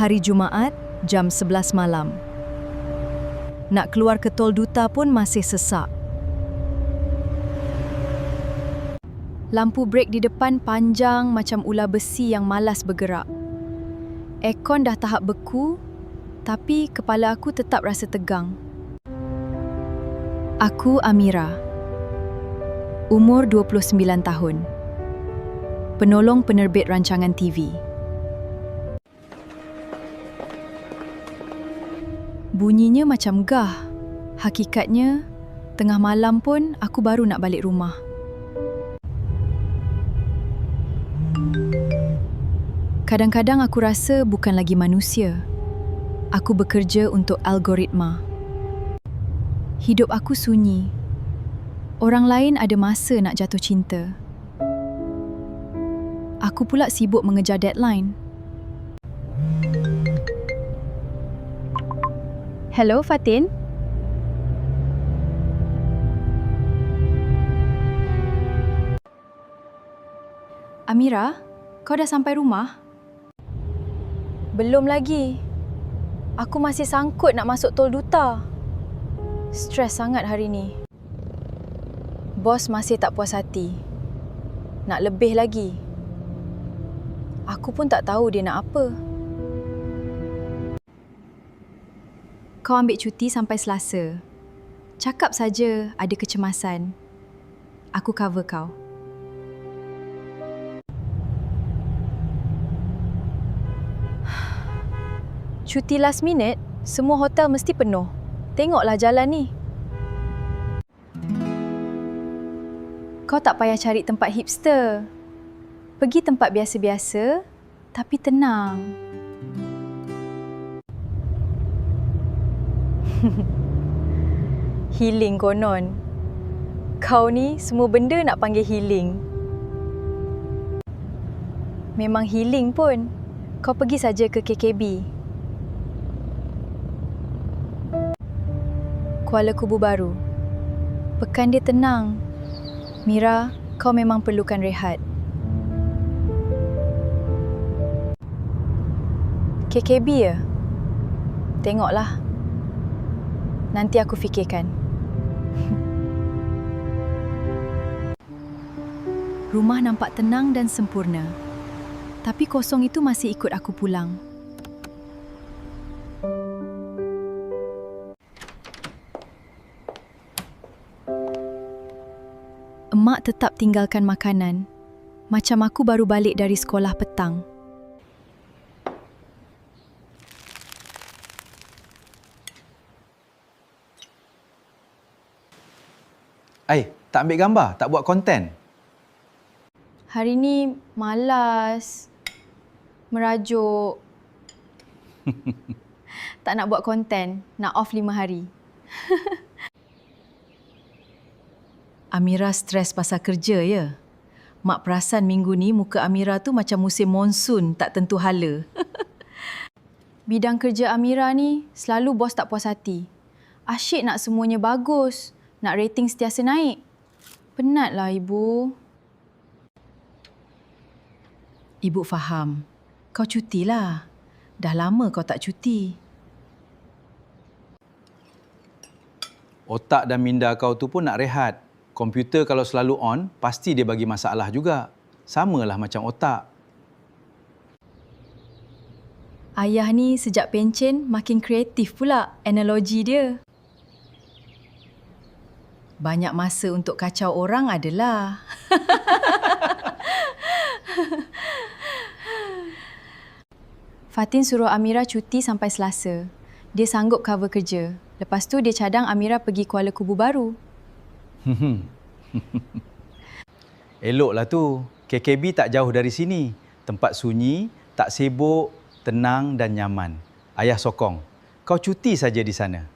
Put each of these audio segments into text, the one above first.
Hari Jumaat, jam 11 malam. Nak keluar ke Tol Duta pun masih sesak. Lampu brek di depan panjang macam ular besi yang malas bergerak. Aircon dah tahap beku, tapi kepala aku tetap rasa tegang. Aku Amira. Umur 29 tahun. Penolong penerbit rancangan TV. Bunyinya macam gah. Hakikatnya, tengah malam pun aku baru nak balik rumah. Kadang-kadang aku rasa bukan lagi manusia. Aku bekerja untuk algoritma. Hidup aku sunyi. Orang lain ada masa nak jatuh cinta. Aku pula sibuk mengejar deadline. Hello, Fatin. Amira, kau dah sampai rumah? Belum lagi. Aku masih sangkut nak masuk Tol Duta. Stres sangat hari ni. Bos masih tak puas hati. Nak lebih lagi. Aku pun tak tahu dia nak apa. Kau ambil cuti sampai Selasa. Cakap saja ada kecemasan. Aku cover kau. Cuti last minute, semua hotel mesti penuh. Tengoklah jalan ni. Kau tak payah cari tempat hipster. Pergi tempat biasa-biasa, tapi tenang. Healing konon. Kau ni semua benda nak panggil healing. Memang healing pun. Kau pergi saja ke KKB. Kuala Kubu Baru. Pekan dia tenang. Mira, kau memang perlukan rehat. KKB ya? Tengoklah. Nanti aku fikirkan. Rumah nampak tenang dan sempurna. Tapi kosong itu masih ikut aku pulang. Emak tetap tinggalkan makanan. Macam aku baru balik dari sekolah petang. Tak ambil gambar, tak buat konten. Hari ni malas. Merajuk. Tak nak buat konten, nak off 5 hari. Amira stres pasal kerja ya? Mak perasan minggu ni muka Amira tu macam musim monsun, tak tentu hala. Bidang kerja Amira ni selalu bos tak puas hati. Asyik nak semuanya bagus, nak rating sentiasa naik. Penatlah ibu. Ibu faham. Kau cutilah. Dah lama kau tak cuti. Otak dan minda kau tu pun nak rehat. Komputer kalau selalu on, pasti dia bagi masalah juga. Samalah macam otak. Ayah ni sejak pencen makin kreatif pula analogi dia. Banyak masa untuk kacau orang adalah. Fatin suruh Amira cuti sampai Selasa. Dia sanggup cover kerja. Lepas tu dia cadang Amira pergi Kuala Kubu Baru. Eloklah tu. KKB tak jauh dari sini. Tempat sunyi, tak sibuk, tenang dan nyaman. Ayah sokong. Kau cuti saja di sana.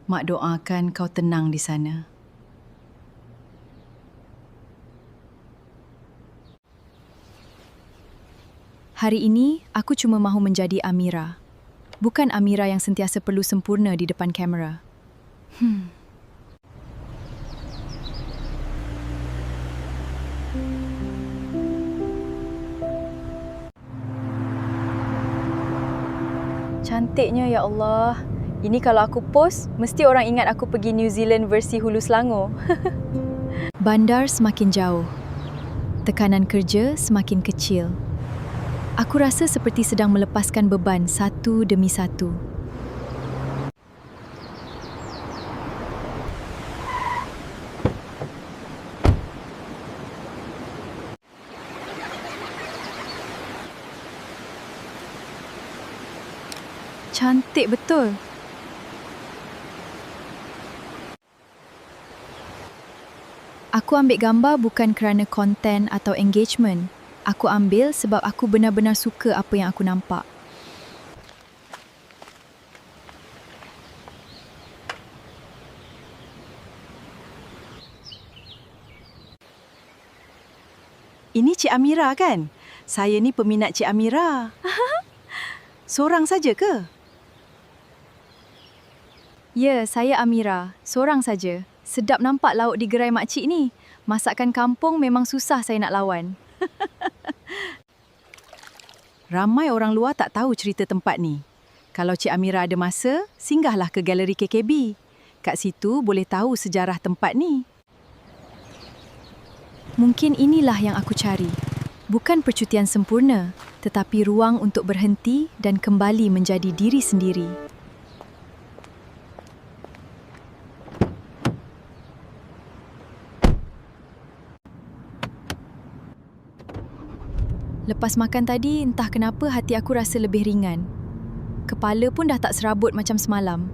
Mak doakan kau tenang di sana. Hari ini, aku cuma mahu menjadi Amira. Bukan Amira yang sentiasa perlu sempurna di depan kamera. Cantiknya, ya Allah. Ini kalau aku post, mesti orang ingat aku pergi New Zealand versi Hulu Selangor. Bandar semakin jauh. Tekanan kerja semakin kecil. Aku rasa seperti sedang melepaskan beban satu demi satu. Cantik betul. Aku ambil gambar bukan kerana konten atau engagement. Aku ambil sebab aku benar-benar suka apa yang aku nampak. Ini Cik Amira kan? Saya ni peminat Cik Amira. Seorang saja ke? Ya, saya Amira. Seorang saja. Sedap nampak lauk di gerai makcik ni. Masakan kampung memang susah saya nak lawan. Ramai orang luar tak tahu cerita tempat ni. Kalau Cik Amira ada masa, singgahlah ke galeri KKB. Kat situ boleh tahu sejarah tempat ni. Mungkin inilah yang aku cari. Bukan percutian sempurna, tetapi ruang untuk berhenti dan kembali menjadi diri sendiri. Lepas makan tadi, entah kenapa hati aku rasa lebih ringan. Kepala pun dah tak serabut macam semalam.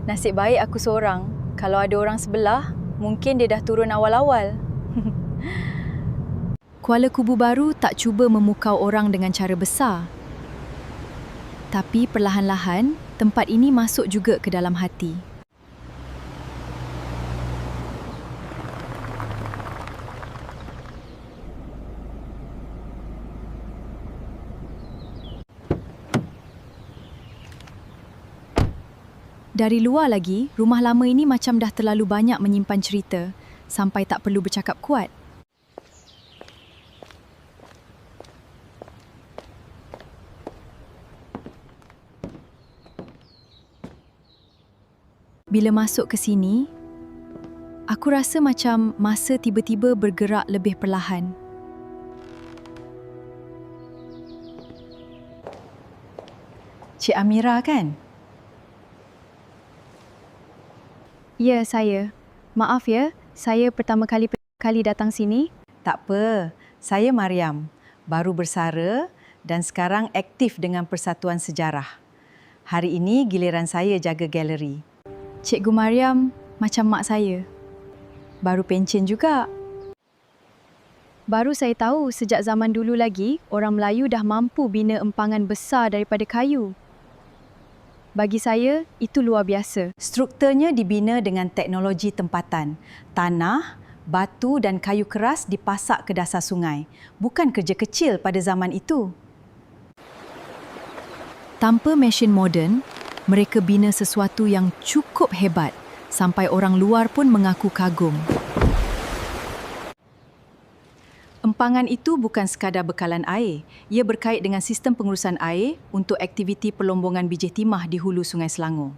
Nasib baik aku seorang. Kalau ada orang sebelah, mungkin dia dah turun awal-awal. Kuala Kubu Baru tak cuba memukau orang dengan cara besar. Tapi perlahan-lahan, tempat ini masuk juga ke dalam hati. Dari luar lagi, rumah lama ini macam dah terlalu banyak menyimpan cerita, sampai tak perlu bercakap kuat. Bila masuk ke sini, aku rasa macam masa tiba-tiba bergerak lebih perlahan. Cik Amira kan? Ya, saya. Maaf ya, saya pertama kali datang sini. Tak apa, saya Mariam. Baru bersara dan sekarang aktif dengan Persatuan Sejarah. Hari ini giliran saya jaga galeri. Cikgu Mariam macam mak saya. Baru pencen juga. Baru saya tahu sejak zaman dulu lagi, orang Melayu dah mampu bina empangan besar daripada kayu. Bagi saya, itu luar biasa. Strukturnya dibina dengan teknologi tempatan. Tanah, batu dan kayu keras dipasak ke dasar sungai. Bukan kerja kecil pada zaman itu. Tanpa mesin moden, mereka bina sesuatu yang cukup hebat sampai orang luar pun mengaku kagum. Empangan itu bukan sekadar bekalan air. Ia berkait dengan sistem pengurusan air untuk aktiviti pelombongan bijih timah di hulu Sungai Selangor.